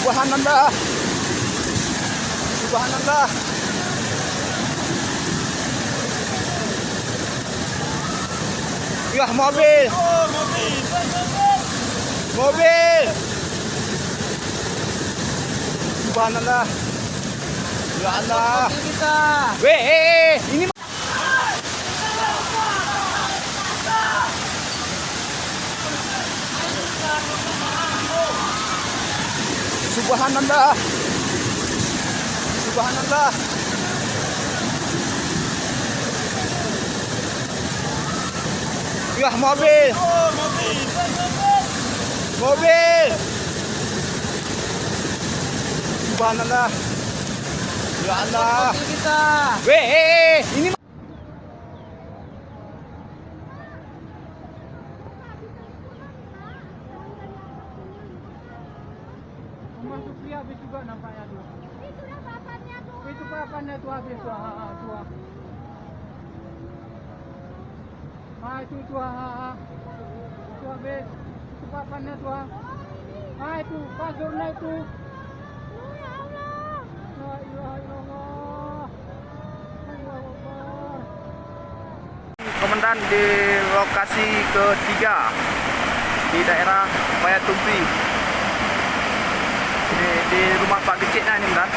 Subhanallah. Subhanallah. Ya, mobil. Mobil. Subhanallah. Ya Allah. Weh, ini Subhanallah. Subhanallah. Ya, mobil. Mobil. Subhanallah. Ya Allah. Weh, ini Masuk dia habis juga nampaknya tu. Itulah bapaknya tuh. Itu papannya tu habis tu. Tu. Itu tu. Itu habis. Itu papannya tu. Itu pasurnya itu. Ya Allah. La ilaha illallah. Allahu Akbar. Komandan di lokasi ketiga di daerah Payatumpi. Di rumah Pak Kecik lah ni, Komandan.